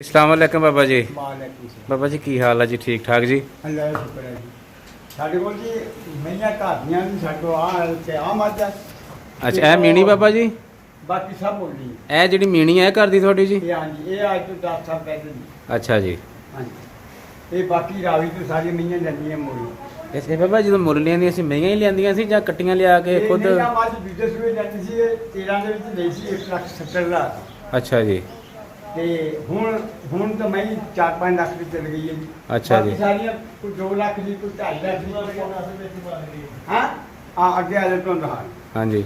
अस्सलाम वालेकुम बाबा जी। वालेकुम सलाम। बाबा जी की हाल है जी? ठीक ठाक जी। अल्लाह का शुक्र है जी। ਸਾਡੇ ਕੋਲ ਜੀ ਮਈਆਂ ਘਰ ਦੀਆਂ ਵੀ ਸਾਡੇ ਕੋਲ ਆ ਤੇ ਆ ਮੱਝ ਆ अच्छा ए मीणी बाबा जी, ਬਾਕੀ ਸਭ ਹੋ ਗਈ ए जिहड़ी मीणी है घर दी थोड़ी जी? ਇਹ ਹਾਂਜੀ ਇਹ ਅੱਜ ਤੋਂ 10 ਸਾਲ ਪਹਿਲੇ ਦੀ अच्छा जी। ਹਾਂਜੀ ਇਹ ਬਾਕੀ ਰਾਵੀ ਤੋਂ ਸਾਰੀਆਂ ਮਈਆਂ ਜਾਂਦੀਆਂ ਮੋੜੀ इसे बाबा जो मुल लियांदियां सी मईयां ही लियांदियां सी ਜਾਂ ਕੱਟੀਆਂ ਲਿਆ ਕੇ ਇਹ खुद? ਨਹੀਂ ਨਾ ਮੱਝ ਦੂਜੇ ਸੂਏ ਜਾਂਦੀ ਸੀ ਇਹ 13 ਦੇ ਵਿੱਚ ਲਈ ਸੀ 1,70,000 अच्छा जी। ਤੇ ਹੁਣ ਤਾਂ ਮੈਂ 4-5 ਲੱਖ ਦੀ ਚਲ ਗਈ ਹੈ ਜੀ। ਅੱਛਾ ਜੀ। ਬਾਕੀ ਸਾਰੀਆਂ ਕੋਈ 2 ਲੱਖ ਦੀ ਕੋਈ 2.5 ਲੱਖ ਦੀ ਹਾਂ ਆ ਅੱਗੇ ਆ ਜਾ ਤੋਂ ਰਹਾ हाँ जी।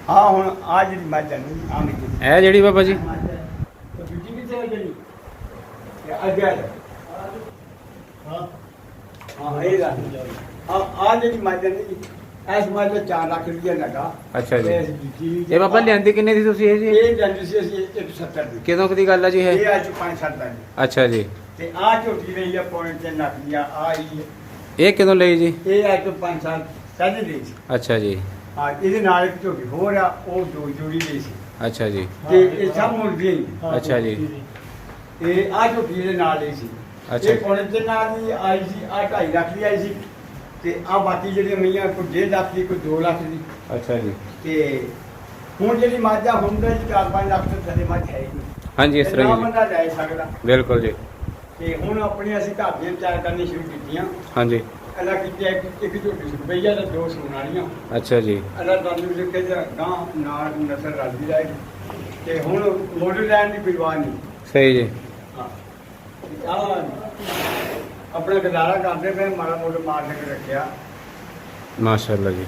ਹਾਂ ਹੁਣ ਆ ਜਿਹੜੀ ਮੱਝ ਹੈ ਨਾ ਆ ਨਿਕਲੀ ए जिहड़ी बाबा जी? तो दूजी कितने हो गई ये आगे आ जाओ हाँ ये रहा आज एक माजन ऐस माजन 4 लाख रुपया लगा अच्छा जी। ये ਇਹ ਬਾਬਾ ਲਿਆਂਦੀ ਕਿੰਨੇ ਦੀ ਤੁਸੀਂ ਇਹ ਜੀ? ये जल्दी से 170 दी ਕਿਦੋਂ ਦੀ ਗੱਲ ਹੈ ਜੀ ये ਇਹ? आज 5-7 दा ਅੱਛਾ ਜੀ। ते आ झोटी रही है पौने 3 लाख दिया आई ਇਹ ਕਿਦੋਂ ਲਈ ਜੀ? ये आज तो 5 साल पहले दी सी ਅੱਛਾ ਜੀ। हाँ ਇਹਦੇ ਨਾਲ ਇੱਕ ਝੋਟੀ ਹੋਰ ਆ ਉਹ ਦੋ ਜੋੜੀ ਲਈ ਸੀ ਅੱਛਾ ਜੀ। ਤੇ ਇਹ ਸਭ ਮੁਰਗੀਆਂ ਹੀ ਅੱਛਾ ਜੀ। ਇਹ ਆ ਝੋਟੀ ਇਹਦੇ ਨਾਲ ਲਈ ਸੀ ਅੱਛਾ ਇਹ ਪੌਣੇ ਤੇ ਨਾਲ ਦੀ ਆਈ ਸੀ ਆ 2.5 ਲੱਖ ਦੀ ਆਈ ਸੀ ਤੇ ਆ ਬਾਕੀ ਜਿਹੜੀਆਂ ਮਈਆਂ ਕੋਈ 1.5 ਲੱਖ ਦੀ ਕੋਈ 2 ਲੱਖ ਦੀ ਅੱਛਾ ਜੀ। ਤੇ ਹੁਣ ਜਿਹੜੀ ਮਾਝਾ ਹੁੰਦਾ ਜੀ 4-5 ਲੱਖ ਤੋਂ ਥੱਲੇ ਮੱਝ ਹੈ ਹੀ ਨਹੀਂ हाँ जी, इस ਨਾ तरह ही ਬੰਦਾ ਲੈ ਸਕਦਾ जी। बिल्कुल जी। ਤੇ ਹੁਣ ਆਪਣੀਆਂ ਅਸੀਂ ਘਰ ਦੀਆਂ ਤਿਆਰ ਕਰਨੀ ਸ਼ੁਰੂ ਕੀਤੀਆਂ हाँ जी। ਅੱਲਾ ਕੀਤੀ ਇੱਕ ਝੋਟੀ ਰੁਪਈਆ ਦਾ 2 ਸੂਣ ਵਾਲੀਆਂ अच्छा ਜੀ। ਅੱਲਾ ਤੁਹਾਨੂੰ ਲਿਖੇ ਜਾਂ ਗਾਂ ਨਾਲ ਨਸਲ ਰਲਦੀ ਜਾਏਗੀ ਤੇ ਹੁਣ ਮੋਡਲ ਲੈਣ ਦੀ ਪਰਵਾਹ ਨਹੀਂ सही जी। ਆਪਣਾ ਗੁਜ਼ਾਰਾ ਕਰਦੇ ਪਏ ਮਾੜਾ ਮੋਟਾ ਮਾਰ ਕੇ ਰੱਖਿਆ ਮਾਸ਼ਾਅੱਲਾ ਜੀ।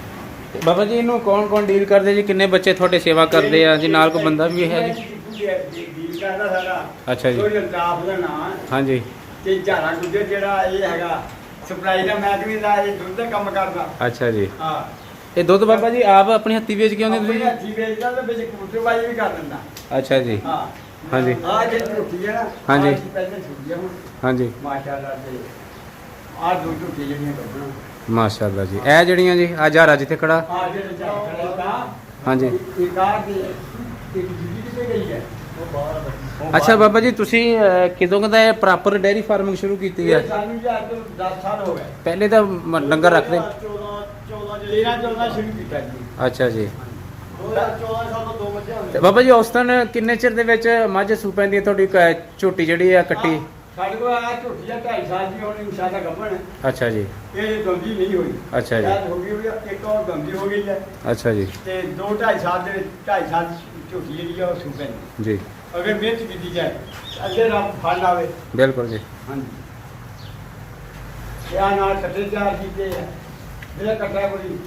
ਬਾਬਾ ਜੀ ਇਹਨੂੰ ਕੌਣ ਕੌਣ ਡੀਲ ਕਰਦੇ ਜੀ? ਕਿੰਨੇ ਬੱਚੇ ਤੁਹਾਡੇ ਸੇਵਾ ਕਰਦੇ ਆ ਜੀ? ਨਾਲ ਕੋਈ ਬੰਦਾ ਵੀ ਹੈ ਜੀ? ਡੀਲ ਕਰਦਾ ਸਾਡਾ ਅੱਛਾ ਜੀ। ਕੋਈ ਅਲਤਾਫ ਦਾ ਨਾਂ ਹਾਂਜੀ। ਤੇ ਝਾੜਾ ਗੁੱਜਰ ਜਿਹੜਾ ਇਹ ਹੈਗਾ ਸਪਲਾਈ ਦਾ ਮਹਿਕਮੇ ਦਾ ਇਹ ਦੁੱਧ ਦਾ ਕੰਮ ਕਰਦਾ ਅੱਛਾ ਜੀ। ਹਾਂ ਇਹ ਦੁੱਧ ਬਾਬਾ ਜੀ ਆਪ ਆਪਣੀ ਹੱਥੀ ਵੇਚ ਕੇ ਆਉਂਦੇ ਆਪਣੇ ਤੁਸੀਂ? ਹੱਥੀਂ ਵੇਚਦਾ ਤੇ ਵਿੱਚ ਕਬੂਤਰਬਾਜ਼ੀ ਵੀ ਕਰ ਦਿੰਦਾ ਅੱਛਾ ਜੀ। ਹਾਂ ਹਾਂਜੀ। ਆਹ ਜਿਹੜੀ ਰੋਟੀ ਹੈ ਨਾ ਹਾਂਜੀ। ਆਹ ਪਹਿਲੇ ਛੁੱਟੀ ਹੁਣ ਹਾਂਜੀ। ਮਾਸ਼ਾਅੱਲਾ ਤੇ ਆਹ ਦੋ ਝੋਟੀ ਜਿਹੜੀਆਂ ਕੱਢਣਾ ਮਾਸ਼ਾਅੱਲਾ ਜੀ। ਇਹ ਜਿਹੜੀਆਂ ਜੀ ਆ ਜਾਰਾ ਜਿੱਥੇ ਖੜਾ? ਆਹ ਜਿਹੜੇ ਝਾੜਾ ਦਾ ਹਾਂਜੀ। ਇੱਕ ਆਹ ਤੇ ਇੱਕ ਦੂਜੀ ਕਿੱਥੇ ਗਈ ਹੈ ਉਹ ਬਾਹਰ ਬੈਠੀ ਅੱਛਾ ਬਾਬਾ ਜੀ ਤੁਸੀਂ ਕਿਦੋਂ ਕਦਾ ਇਹ ਪ੍ਰੋਪਰ ਡੇਅਰੀ ਫਾਰਮਿੰਗ ਸ਼ੁਰੂ ਕੀਤੀ ਹੈ? ਇਹ ਸਾਨੂੰ ਜੀ ਅੱਜ ਤੋਂ 10 ਸਾਲ ਹੋ ਗਏ ਪਹਿਲੇ ਤਾਂ ਡੰਗਰ ਰੱਖਦੇ? 13-14 ਸ਼ੁਰੂ ਕੀਤਾ ਜੀ ਅੱਛਾ ਜੀ। 14 ਸਾਲ ਤੋਂ 2 ਬੱਚੇ ਤੇ ਬਾਬਾ ਜੀ ਔਸਤਨ ਕਿੰਨੇ ਚਿਰ ਦੇ ਵਿੱਚ ਮੱਝ ਸੂ ਪੈਂਦੀ ਹੈ ਤੁਹਾਡੀ ਝੋਟੀ ਜਿਹੜੀ ਆ ਕੱਟੀ? ਸਾਡੇ ਕੋਲ ਆ ਝੋਟੀ ਆ 2.5 ਸਾਲ ਦੀ ਹੋਣੀ ਇਨਸ਼ਾਅੱਲਾ ਗੱਭਣ ਅੱਛਾ ਜੀ। ਇਹ ਗੰਦੀ ਨਹੀਂ ਹੋਈ ਅੱਛਾ ਜੀ। ਸ਼ਾਇਦ ਹੋ ਗਈ ਹੋਈ ਆ, ਇੱਕ ਹੋਰ ਗੰਦੀ ਹੋ ਗਈ ਹੈ ਅੱਛਾ ਜੀ। ਤੇ 2-2.5 ਸਾਲ ਦੇ ਵਿੱਚ 2.5 ਸਾਲ ਦੀ ਝੋਟੀ ਜਿਹੜੀ ਆ ਉਹ ਸੂ ਪੈਂਦੀ ਜੀ ਅਗਰ ਮਿਹਨਤ ਕੀਤੀ ਜਾਏ ਅੱਗੇ ਰੱਬ ਫਲ ਆਵੇ ਬਿਲਕੁਲ ਜੀ। ਹਾਂਜੀ ਇਹ ਆ ਨਾਲ ਕੱਟੇ ਤਿਆਰ ਕੀਤੇ ਆ ਜਿਹੜਾ ਕੱਟਾ ਕੋਈ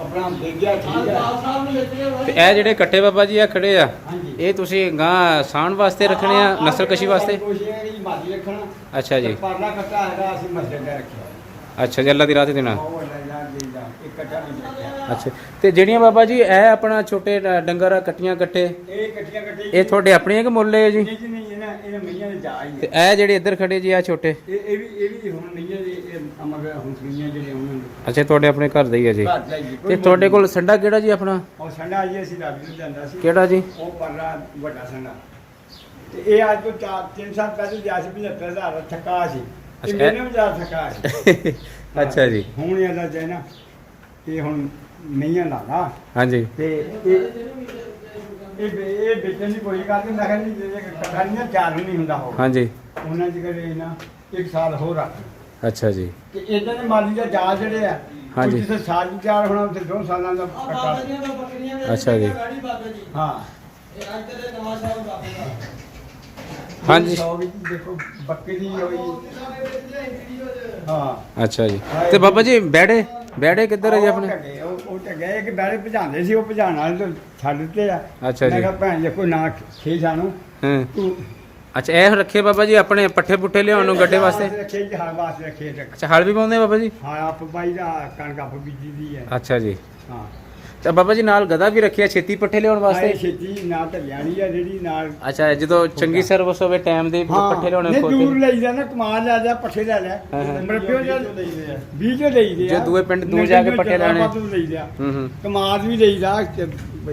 ਆਪਣਾ ਦੇ ਗਿਆ ਠੀਕ ਹੈ ਤੇ ਇਹ ਜਿਹੜੇ ਕੱਟੇ ਬਾਬਾ ਜੀ ਆ ਖੜੇ ਆ, ਹਾਂਜੀ ਇਹ ਤੁਸੀਂ ਗਾਂ ਸਾਣ ਵਾਸਤੇ ਰੱਖਣੇ ਆ, ਨਸਲ ਕਸ਼ੀ ਵਾਸਤੇ? ਕੋਸ਼ਿਸ਼ ਹੈ ਕਿ ਮਾਦੀ ਰੱਖਣਾ ਅੱਛਾ ਜੀ। ਤੇ ਪਰਲਾ ਕੱਟਾ ਹੈਗਾ ਅਸੀਂ ਮਸਜਿਦ ਦਾ ਰੱਖਿਆ ਅੱਛਾ ਜੀ। ਅੱਲਾ ਦੀ ਰਾਹ ਤੇ ਦੇਣਾ। ਉਹ ਅੱਲਾ ਦੇ ਦਾ ਇੱਕ ਕੱਟਾ ਨਹੀਂ ਰੱਖਿਆ ਅੱਛਾ ਤੇ ਜਿਹੜੀਆਂ ਬਾਬਾ ਜੀ ਇਹ ਆਪਣਾ ਛੋਟੇ ਡੰਗਰ ਆ ਕੱਟੀਆਂ ਕੱਟੇ, ਇਹ ਕੱਟੀਆਂ ਕੱਟੀ ਇਹ ਤੁਹਾਡੇ ਆਪਣੀਆਂ ਕਿ ਮੁੱਲ ਹੈ ਜੀ? ਨਹੀਂ ਜੀ ਨਹੀਂ ਇਹਨਾਂ ਮਈਆਂ ਦੇ ਜਾ ਤੇ ਹੀ ਇਹ ਜਿਹੜੇ ਇੱਧਰ ਖੜੇ ਜੀ ਆ ਛੋਟੇ, ਇਹ ਵੀ ਹੁਣ ਮਈਆਂ ਦੇ ਅਮਰ ਹੁਣ ਸੁਣੀਆਂ ਜਿਹੜੇ ਉਹਨਾਂ ਦੇ ਅੱਛਾ ਤੁਹਾਡੇ ਆਪਣੇ ਘਰ ਦੇ ਹੀ ਆ ਜੀ। ਘਰ ਦਾ ਜੀ ਤੇ ਤੁਹਾਡੇ ਕੋਲ ਸੰਡਾ ਕਿਹੜਾ ਜੀ ਆਪਣਾ? ਉਹ ਸੰਡਾ ਜੀ ਅਸੀਂ ਰਾਬੀ ਨੂੰ ਜਾਂਦਾ ਸੀ ਕਿਹੜਾ ਜੀ? ਉਹ ਪਰਲਾ ਵੱਡਾ ਸੰਡਾ ਤੇ ਇਹ ਅੱਜ ਤੋਂ 4-3 ਸਾਲ ਪਹਿਲੇ ਗਿਆ ਸੀ 75,000 ਦਾ ਥੱਕਾ ਸੀ ਅੱਛਾ, ਇਹ ਮੈਨੂੰ ਜ਼ਿਆਦਾ ਥੱਕਾ ਸੀ ਅੱਛਾ ਜੀ। ਹੁਣ ਇਹਦਾ ਚਾਹੀਨਾ ਇਹ ਹੁਣ ਮਈਆਂ ਲਾਗਾ ਹਾਂਜੀ। ਤੇ ਇਹ ਵੇਚਣ ਦੀ ਕੋਈ ਗੱਲ ਨਹੀਂ ਮੈਂ ਕਹਿੰਦੀ ਜੇ ਕੱਟਾ ਨਹੀਂ ਚਾਰ ਨਹੀਂ ਹੁੰਦਾ ਹੋ ਹਾਂਜੀ। ਉਹਨਾਂ ਚ ਕਰੇ ਨਾ 1 ਸਾਲ ਹੋਰ ਰੱਖ ਅੱਛਾ ਜੀ। ਤੇ ਇਦਾਂ ਦੇ ਮਾਲੀ ਦਾ ਜਾਲ ਜਿਹੜੇ ਆ ਹਾਂਜੀ। ਜਿੱਥੇ ਸਾਲ ਦੀ ਤਿਆਰ ਹੋਣਾ ਉੱਥੇ 2 ਸਾਲਾਂ ਦਾ ਕੱਟਾ ਅੱਛਾ ਜੀ। ਹਾਂ ਹਾਂਜੀ। ਦੇਖੋ ਬੱਕਰੀ ਹੋਈ ਹਾਂ ਅੱਛਾ ਜੀ। ਤੇ ਬਾਬਾ ਜੀ ਬੈੜੇ ਕਿੱਧਰ ਹੈ ਜੀ ਆਪਣੇ? ਉਹ ਤਾਂ ਗਏ ਕਿ ਬੈੜੇ ਭਜਾਉਂਦੇ ਸੀ ਉਹ ਭਜਾਉਣ ਵਾਲੇ ਤੋਂ ਛੱਡ ਦਿੱਤੇ ਆ ਅੱਛਾ ਜੀ। ਮੈਂ ਕਿਹਾ ਭੈਣ ਜੇ ਕੋਈ ਨਾ ਖੇ ਜਾਣੋ ਹਾਂ। ਤੂੰ ਅੱਛਾ ਇਹ ਰੱਖੇ ਬਾਬਾ ਜੀ ਆਪਣੇ ਪੱਠੇ ਪੁੱਠੇ ਲਿਆਉਣ ਨੂੰ ਗੱਡੇ ਵਾਸਤੇ? ਰੱਖੇ ਜੀ ਹਰ ਵਾਸਤੇ ਰੱਖੇ ਅੱਛਾ ਹਲ ਵੀ ਪਾਉਂਦੇ ਬਾਬਾ ਜੀ? ਹਾਂ ਆਪ ਬਾਈ ਦਾ ਕਣਕ ਆਪ ਬੀਜੀ ਦੀ ਹੈ ਅੱਛਾ ਜੀ। ਹਾਂ ਤੇ ਬਾਬਾ ਜੀ ਨਾਲ ਗਧਾ ਵੀ ਰੱਖਿਆ ਛੇਤੀ ਪੱਠੇ ਲਿਆਉਣ ਆਏ ਵਾਸਤੇ। ਛੇਤੀ ਨਾਲ ਢੱਲਿਆਣੀ ਆ ਜਿਹੜੀ ਨਾਲ। ਅੱਛਾ, ਜਦੋਂ ਚੰਗੀ ਸਰਵਿਸ ਹੋਵੇ ਟਾਈਮ ਦੇ ਪੱਠੇ ਲਿਆਉਣੇ ਨਹੀਂ ਖੋਤੇ ਦੂਰ ਲਈਦਾ ਨਾ, ਕਮਾਲ ਲੈ ਜਾ ਪੱਠੇ ਲੈ ਲੈ ਹਾਂ, ਹਾਂ। ਮਰਬਿਓ ਜਦ 20 ਜੋ ਲਈਦੇ ਜੇ ਦੂਏ ਪਿੰਡ ਦੂਰ ਜਾ ਕੇ ਪੱਠੇ ਲੈਣੇ। ਲਈਦੇ ਆ ਹੂੰ। ਕਮਾਲ ਵੀ ਲਈਦਾ,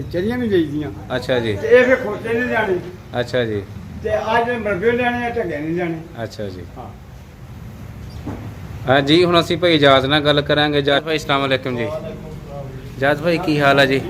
ਚਰੀਆਂ ਵੀ ਲਈਦੀਆਂ। ਅੱਛਾ ਜੀ, ਤੇ ਇਹ ਫੇ ਖੋਤੇ ਨਹੀਂ ਜਾਣੇ, ਅੱਛਾ ਜੀ, ਤੇ ਅੱਜ ਮਰਬਿਓ ਲੈਣੇ ਆ, ਢੱਗੇ ਨਹੀਂ ਜਾਣੇ। ਅੱਛਾ ਜੀ। ਹਾਂ ਹਾਂ ਜੀ, ਹੁਣ ਅਸੀਂ ਭਾਈ ਇਜਾਜ਼ ਨਾਲ ਗੱਲ ਕਰਾਂਗੇ। ਇਜਾਜ਼ ਭਾਈ ਅਸਲਾਮ ਵਾਲੇਕੁਮ ਜੀ। ਇਜਾਜ਼ ਭਾਈ ਕੀ ਹਾਲ ਹੈ ਜੀ?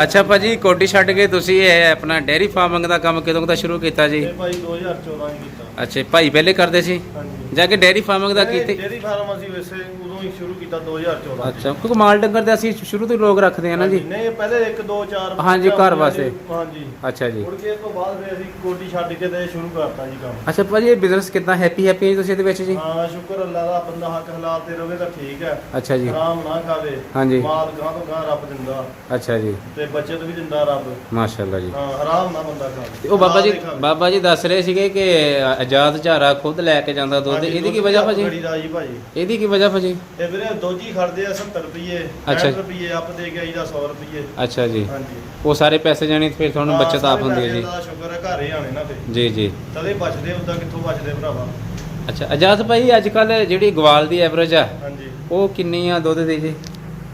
ਅੱਛਾ ਭਾਜੀ, ਕੋਡੀ ਛੱਡ ਕੇ ਤੁਸੀਂ ਇਹ ਆਪਣਾ ਡੇਅਰੀ ਫਾਰਮਿੰਗ ਦਾ ਕੰਮ ਕਦੋਂ ਦਾ ਸ਼ੁਰੂ ਕੀਤਾ ਜੀ? ਭਾਈ 2014 ਚ ਕੀਤਾ। ਅੱਛਾ, ਭਾਈ ਪਹਿਲੇ ਕਰਦੇ ਸੀ ਹਾਂਜੀ। ਜਾ ਕੇ ਡੇਅਰੀ ਫਾਰਮਿੰਗ ਦਾ ਕੀਤੀ? ਡੇਅਰੀ ਫਾਰਮ ਅਸੀਂ ਵੈਸੇ ਉਦੋਂ ਹੀ ਸ਼ੁਰੂ ਕੀਤਾ 2014 ਚ। ਅੱਛਾ, ਕਿਉਂਕਿ ਮਾਲ ਡੰਗਰ ਦੇ ਅਸੀਂ ਸ਼ੁਰੂ ਤੋਂ ਹੀ ਲੋਕ ਰੱਖਦੇ ਆ ਨਾ ਜੀ। ਨਹੀਂ ਪਹਿਲੇ 1 2 4 ਹਾਂਜੀ, ਘਰ ਵਾਸਤੇ। ਹਾਂਜੀ। ਅੱਛਾ ਜੀ। ਮੁੜ ਕੇ ਇਸ ਤੋਂ ਬਾਅਦ ਫਿਰ ਅਸੀਂ ਕੋਟੀ ਛੱਡ ਕੇ ਤੇ ਸ਼ੁਰੂ ਕਰਤਾ ਜੀ ਕੰਮ। ਅੱਛਾ ਭਾਜੀ, ਇਹ ਬਿਜ਼ਨਸ ਕਿੰਨਾ ਹੈਪੀ ਹੈ ਤੁਸੀਂ ਇਹਦੇ ਵਿੱਚ ਜੀ? ਹਾਂ ਸ਼ੁਕਰ ਅੱਲਾ ਦਾ, ਬੰਦਾ ਹੱਕ ਹਲਾਲ ਤੇ ਰਵੇ ਤਾਂ ਠੀਕ ਹੈ। ਅੱਛਾ ਜੀ। ਆਰਾਮ ਨਾ ਖਾਵੇ। ਹਾਂਜੀ। ਮਾਲ ਗਾਂ ਤੋਂ ਗਾਂ ਰੱਬ ਦਿੰਦਾ ਅੱਛਾ ਜੀ, ਤੇ ਬੱਚਤ ਵੀ ਦਿੰਦਾ ਰੱਬ। ਮਾਸ਼ਾਅੱਲਾ ਜੀ। ਹਾਂ ਆਰਾਮ ਨਾਲ ਬੰਦਾ ਖਾਵੇ। ਤੇ ਉਹ ਬਾਬਾ ਜੀ ਹਲਾਲ ਹੀ ਖਾਵੇ। ਬਾਬਾ ਜੀ ਦੱਸ ਰਹੇ ਸੀਗੇ ਕਿ ਆਜ਼ਾਦ ਝਾਰਾ ਖੁਦ ਲੈ ਕੇ ਜਾਂਦਾ ਦੁੱਧ, ਹਾਂਜੀ, ਇਹਦੀ ਕੀ ਦੁੱਧ ਵਜ੍ਹਾ ਵੀ ਭਾਜੀ? ਬੜੀ ਦਾ ਜੀ ਭਾਜੀ। ਇਹਦੀ ਕੀ ਵਜ੍ਹਾ ਭਾਜੀ? ਇਹ ਵੀਰੇ ਦੋਜੀ ਖੜਦੇ ਆ 70 ਰੁਪਏ, ਅੱਛਾ 60 ਰੁਪਏ ਆਪ ਦੇ ਕੇ ਆਈਦਾ 100 ਰੁਪਏ। ਅੱਛਾ ਜੀ, ਹਾਂਜੀ। ਉਹ ਸਾਰੇ ਪੈਸੇ ਜਾਣੀ ਫਿਰ ਤੁਹਾਨੂੰ ਬੱਚਤ ਆਪ ਹੁੰਦੀ ਹੈ ਜੀ। ਦਾ ਸ਼ੁਕਰ ਹੈ ਘਰੇ ਆਣੇ ਨਾ ਤੇ ਜੀ ਜੀ। ਤਦੇ ਬਚਦੇ, ਉਦਾਂ ਕਿੱਥੋਂ ਬਚਦੇ ਭਰਾਵਾ। ਅੱਛਾ ਆਜ਼ਾਦ ਭਾਈ, ਅੱਜ ਕੱਲ ਜਿਹੜੀ ਗਵਾਲ ਦੀ ਐਵਰੇਜ ਆ ਹਾਂਜੀ। ਉਹ ਕਿੰਨੀ ਆ ਦੁੱਧ ਦੀ ਜੀ?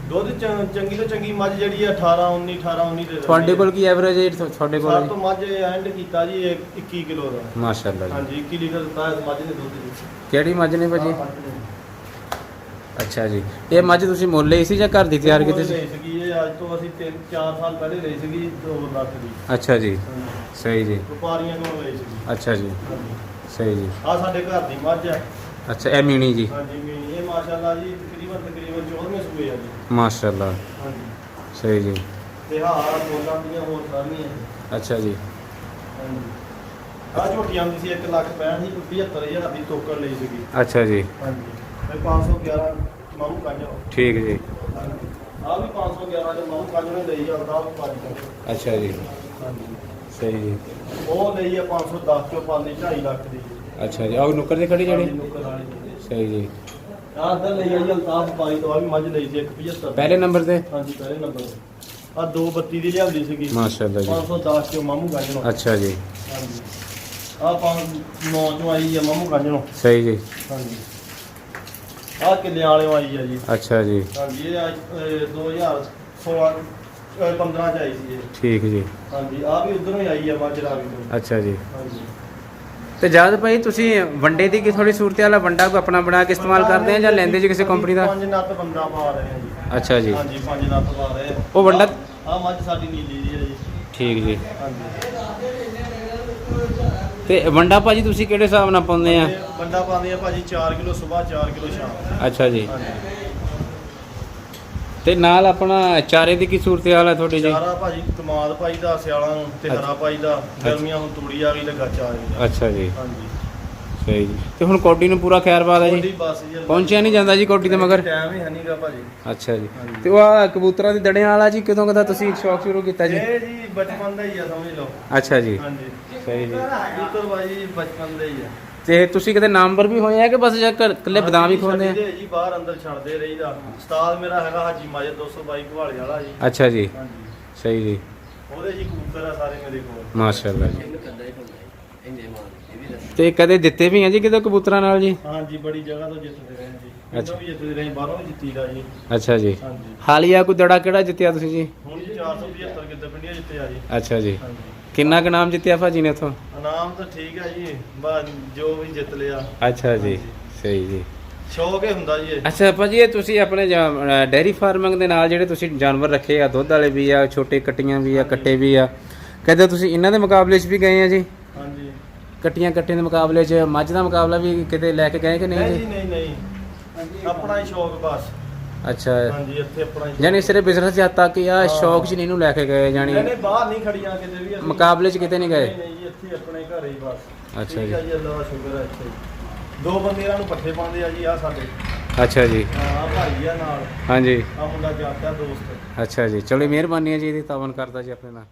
ਦੁੱਧ ਚੰਗੀ ਤੋਂ ਚੰਗੀ ਮੱਝ ਜਿਹੜੀ ਆ 18 19 ਦੇ ਦਿੰਦੀ ਤੁਹਾਡੇ ਹੈ। ਕੋਲ ਕੀ ਐਵਰੇਜ ਹੈ ਤੁਹਾਡੇ ਸਾਡੇ ਕੋਲ? ਤੋਂ ਮੱਝ ਐਂਡ ਕੀਤਾ ਜੀ 21 ਕਿਲੋ ਦਾ। ਮਾਸ਼ਾਅੱਲਾ ਜੀ। ਹਾਂਜੀ 21 ਲੀਟਰ ਦਿੱਤਾ ਇਸ ਮੱਝ ਨੇ ਦੁੱਧ ਜੀ। ਕਿਹੜੀ ਮੱਝ ਨੇ ਭਾਜੀ? ਆਹ ਮੱਝ ਨੇ। ਅੱਛਾ ਜੀ, ਇਹ ਮੱਝ ਤੁਸੀਂ ਮੁੱਲ ਲਈ ਸੀ ਜਾਂ ਘਰ ਦੀ ਤਿਆਰ ਕੀਤੀ ਸੀ? ਲਈ ਸੀਗੀ ਇਹ ਅੱਜ ਤੋਂ ਅਸੀਂ 3-4 ਸਾਲ ਪਹਿਲੇ ਲਈ ਸੀਗੀ 2 ਲੱਖ ਦੀ। ਅੱਛਾ ਜੀ, ਹਾਂਜੀ। ਸਹੀ ਜੀ। ਵਪਾਰੀਆਂ ਕੋਲੋਂ ਲਈ ਸੀਗੀ। ਅੱਛਾ ਜੀ, ਹਾਂਜੀ। ਸਹੀ ਜੀ। ਆ ਸਾਡੇ ਘਰ ਦੀ ਮੱਝ ਹੈ। ਅੱਛਾ, ਇਹ ਮੀਣੀ ਜੀ। ਹਾਂਜੀ ਮੀਨੀ, ਇਹ ਮਾਸ਼ਾਅੱਲਾ ਜੀ ਤਕਰੀਬਨ 14ਵੇਂ ਸੂਏ ਆ ਜੀ। ਮਾਸ਼ਾਅੱਲਾ, ਹਾਂਜੀ। ਸਹੀ ਜੀ। ਤੇ ਹਾਰ ਬੋਲਾਂ ਦੀਆਂ ਹੋਰ ਸਾਰੀਆਂ। ਅੱਛਾ ਜੀ। ਹਾਂਜੀ। ਆ ਝੋਟੀ ਆਉਂਦੀ ਸੀ 1,65,000 ਦੀ 75000 ਦੀ ਟੋਕਰ ਲਈ ਸੀਗੀ। ਅੱਛਾ ਜੀ, ਹਾਂਜੀ। ਤੇ 511 ਮਾਮੂ ਕਾਂਜੋ। ਠੀਕ ਜੀ। ਆ ਵੀ 511 ਦੇ ਮਾਮੂ ਕਾਂਜੋ ਨੇ ਲਈ ਜਾਂਦਾ ਉਹ 5 ਅੱਛਾ ਜੀ, ਹਾਂਜੀ। ਸਹੀ ਜੀ। ਉਹ ਲਈ ਆ 510 ਚੋਂ ਪਾਲੀ 2.5 ਲੱਖ ਦੀ। ਅੱਛਾ ਜੀ, ਆਹ ਨੁੱਕਰ ਦੀ ਖੜੀ ਹਾਂਜੀ, ਜਿਹੜੀ? ਨੁੱਕਰ ਵਾਲੀ ਦੀ। ਸਹੀ ਜੀ। ਆਹ ਅੰਦਰ ਲਈ ਆਈ ਅਲਤਾਫ ਪਾਈ ਤੋਂ ਆ ਵੀ ਮੱਝ ਲਈ ਸੀ 175। ਪਹਿਲੇ ਨੰਬਰ ਤੇ? ਹਾਂਜੀ ਪਹਿਲੇ ਨੰਬਰ ਤੇ। ਆ 232 ਦੀ ਲਿਆਂਦੀ ਸੀਗੀ। ਮਾਸ਼ਾਅੱਲਾ ਜੀ। 510 ਚੋਂ ਮਾਮੂ ਕਾਂਜੋ। ਅੱਛਾ ਜੀ, ਹਾਂਜੀ। ਆ 9 ਚੋਂ ਆਈ ਆ ਮਾਮੂ ਕਾਂਜੋ। ਸਹੀ ਜੀ। ਹਾਂਜੀ। ਆ ਕਿੱਲਿਆਂ ਵਾਲਿਓ ਆਈ ਆ ਜੀ। ਅੱਛਾ ਜੀ, ਹਾਂਜੀ ਇਹ ਅੱਜ 2016 15 ਚ ਆਈ ਸੀ ਇਹ। ਠੀਕ ਜੀ। ਹਾਂਜੀ ਆ ਵੀ ਉਧਰੋਂ ਹੀ ਆਈ ਆ ਮੱਝ ਰਾਵੀ ਤੋਂ। ਅੱਛਾ ਜੀ। ਹਾਂਜੀ। ਤੇ ਜਦ ਭਾਈ ਤੁਸੀਂ ਵੰਡੇ ਦੀ ਕੀ ਥੋੜੀ ਸੂਰਤ ਹਾਲ ਆ? ਵੰਡਾ ਕੋ ਆਪਣਾ ਬਣਾ ਕੇ ਇਸਤੇਮਾਲ ਕਰਦੇ ਆ ਜਾਂ ਲੈਂਦੇ ਜੀ ਕਿਸੇ ਕੰਪਨੀ ਦਾ? 5 ਨੱਤ ਬੰਦਾ ਪਾ ਰਹੇ ਆ ਜੀ। ਅੱਛਾ ਜੀ। ਹਾਂਜੀ 5 ਨੱਤ ਪਾ ਰਹੇ ਆ। ਉਹ ਵੰਡਾ ਆ ਮੱਝ ਸਾਡੀ ਨੀਲੀ ਦੀ ਹੈ ਜੀ। ਠੀਕ ਜੀ। ਹਾਂਜੀ। ਤੇ ਵੰਡਾ ਭਾਜੀ ਤੁਸੀਂ ਕਿਹੜੇ ਹਿਸਾਬ ਨਾਲ ਪਾਉਂਦੇ ਆ? ਇਹ ਬੰਦਾ ਪਾਉਂਦੇ ਆ ਭਾਜੀ 4 ਕਿਲੋ ਸਵੇਰ 4 ਕਿਲੋ ਸ਼ਾਮ। ਅੱਛਾ ਜੀ। ਹਾਂਜੀ। ਤੇ ਨਾਲ ਆਪਣਾ ਚਾਰੇ ਦੀ ਕੀ ਸੂਰਤ ਹਾਲ ਹੈ ਤੁਹਾਡੀ ਜੀ? ਚਾਰਾ ਭਾਜੀ ਕਮਾਦ ਪਾਈਦਾ ਸਿਆਲਾਂ ਨੂੰ ਤੇ ਹਰਾ ਪਾਈਦਾ। ਗਰਮੀਆਂ ਹੁਣ ਤੂੜੀ ਆ ਗਈ ਤੇ ਗੱਚ ਆ ਗਈ। ਅੱਛਾ ਜੀ, ਹਾਂਜੀ। ਸਹੀ ਜੀ। ਤੇ ਹੁਣ ਕੋਡੀ ਨੂੰ ਪੂਰਾ ਖੈਰ ਬਾਦ ਹੈ ਜੀ? ਉਹਦੀ ਬਸ ਜੀ। ਪਹੁੰਚਿਆ ਨਹੀਂ ਜਾਂਦਾ ਜੀ ਕੋਡੀ ਦੇ ਮਗਰ? ਟਾਈਮ ਹੀ ਹੈ ਨਹੀਂਗਾ ਭਾਜੀ। ਅੱਛਾ ਜੀ। ਹਾਂਜੀ। ਤੇ ਉਹ ਆਹ ਕਬੂਤਰਾਂ ਦੇ ਦੜਿਆਂ ਵਾਲਾ ਜੀ ਕਦੋਂ ਕਦਾ ਤੁਸੀਂ ਸ਼ੌਕ ਸ਼ੁਰੂ ਕੀਤਾ ਜੀ? ਇਹ ਜੀ ਬਚਪਨ ਦਾ ਹੀ ਆ ਸਮਝ ਲਓ। ਅੱਛਾ ਜੀ, ਹਾਂਜੀ। ਸਹੀ ਜੀ। ਕਬੂਤਰ ਬਾਜੀ ਬਚਪਨ ਦਾ ਹੀ ਆ। ਤੇ ਤੁਸੀਂ ਕਦੇ ਨਾਮਵਰ ਵੀ ਹੋਏ ਆ ਕਿ ਬਸ ਜਾਂ ਇਕੱਲੇ ਬਦਾਮ ਹੀ ਖਵਾਉਂਦੇ ਆ? ਜੀ ਬਾਹਰ ਅੰਦਰ ਛੱਡਦੇ ਰਹੀਦਾ। ਉਸਤਾਦ ਮੇਰਾ ਹੈਗਾ ਹਾਜੀ ਮਾਜਦ 222 ਘਵਾਲੇ ਵਾਲਾ ਜੀ। ਅੱਛਾ ਜੀ, ਹਾਂਜੀ। ਸਹੀ ਜੀ। ਉਹਦੇ ਜੀ ਕਬੂਤਰ ਆ ਸਾਰੇ ਮੇਰੇ ਕੋਲ। ਮਾਸ਼ਾਅੱਲਾ ਜੀ। ਤੇ ਕਦੇ ਦਿੱਤੇ ਵੀ ਆ ਜੀ ਕਿਤੇ ਕਬੂਤਰਾਂ ਨਾਲ ਜੀ? ਹਾਂਜੀ ਬੜੀ ਜਗ੍ਹਾ ਤੋਂ ਜਿੱਤਦੇ ਰਹੇ ਜੀ। ਇੱਥੋਂ ਵੀ ਜਿੱਤਦੇ ਰਹੇ, ਬਾਹਰੋਂ ਵੀ ਜਿੱਤੀਦਾ ਜੀ। ਅੱਛਾ ਜੀ। ਹਾਂਜੀ। ਹਾਲੀਆ ਕੋਈ ਦੜਾ ਕਿਹੜਾ ਜਿੱਤਿਆ ਤੁਸੀਂ ਜੀ? ਹੁਣ ਜੀ 475 ਕਿੱਦਾਂ ਪਿੰਡੀਆਂ ਜਿੱਤੇ ਆ ਜੀ। ਅੱਛਾ ਜੀ। ਹਾਂਜੀ। ਕਿੰਨਾ ਕੁ ਨਾਮ ਜਿੱਤਿਆ ਭਾਜੀ ਨੇ ਉਥੋਂ? ਇਨਾਮ ਤਾਂ ਠੀਕ ਹੈ ਜੀ, ਬਸ ਜੋ ਵੀ ਜਿੱਤ ਲਿਆ। ਅੱਛਾ ਜੀ, ਹਾਂਜੀ। ਸਹੀ ਜੀ। ਸ਼ੌਕ ਹੀ ਹੁੰਦਾ ਜੀ ਇਹ। ਅੱਛਾ ਭਾਜੀ, ਇਹ ਤੁਸੀਂ ਆਪਣੇ ਡੇਅਰੀ ਫਾਰਮਿੰਗ ਦੇ ਨਾਲ ਜਿਹੜੇ ਤੁਸੀਂ ਜਾਨਵਰ ਰੱਖੇ ਆ, ਦੁੱਧ ਵਾਲੇ ਵੀ ਆ, ਛੋਟੇ ਕੱਟੀਆਂ ਵੀ ਆ, ਕੱਟੇ ਵੀ ਆ, ਕਦੇ ਤੁਸੀਂ ਇਹਨਾਂ ਦੇ ਮੁਕਾਬਲੇ 'ਚ ਵੀ ਗਏ ਆ ਜੀ? ਹਾਂਜੀ। ਕੱਟੀਆਂ ਕੱਟੇ ਦੇ ਮੁਕਾਬਲੇ 'ਚ ਮੱਝ ਦਾ ਮੁਕਾਬਲਾ ਵੀ ਕਿਤੇ ਲੈ ਕੇ ਗਏ ਕਿ ਨਹੀਂ ਨਹੀਂ ਜੀ? ਜੀ ਨਹੀਂ ਨਹੀਂ, ਆਪਣਾ ਹੀ ਸ਼ੌਕ ਬਸ। ਅੱਛਾ, ਹਾਂਜੀ ਇੱਥੇ ਆਪਣਾ ਹੀ ਯਾਨੀ ਸਿਰੇ ਬਿਜ਼ਨਸ ਜਾਂ ਤੱਕ ਆ ਸ਼ੌਕ 'ਚ ਨਹੀਂ ਇਹਨੂੰ ਲੈ ਕੇ ਗਏ ਜਾਨੀ? ਨਹੀਂ ਬਾਹਰ ਨਹੀਂ ਖੜੀਆਂ ਕਿਤੇ ਵੀ ਅਸੀਂ। ਮੁਕਾਬਲੇ 'ਚ ਕਿਤੇ ਨਹੀਂ ਗਏ? ਨਹੀਂ ਨਹੀਂ ਜੀ, ਇੱਥੇ ਆਪਣੇ ਘਰੇ ਹੀ ਬਸ। ਅੱਛਾ ਠੀਕ ਜੀ। ਹੈ ਜੀ, ਅੱਲਾ ਦਾ ਸ਼ੁਕਰ ਹੈ। ਇੱਥੇ ਦੋ ਬੰਦੇ ਇਹਨਾਂ ਨੂੰ ਪੱਠੇ ਪਾਉਂਦੇ ਆ ਜੀ ਆ ਸਾਡੇ। ਅੱਛਾ ਜੀ। ਹਾਂ ਭਾਈ ਆ ਨਾਲ। ਹਾਂਜੀ। ਆ ਮੁੰਡਾ ਜਾਂਦਾ ਦੋਸਤ। ਅੱਛਾ ਜੀ, ਚਲੋ ਮਿਹਰਬਾਨੀ ਹੈ ਜੀ, ਇਹਦੀ ਤਾਵਨ ਕਰਦਾ ਜੀ ਆਪਣੇ ਨਾਲ।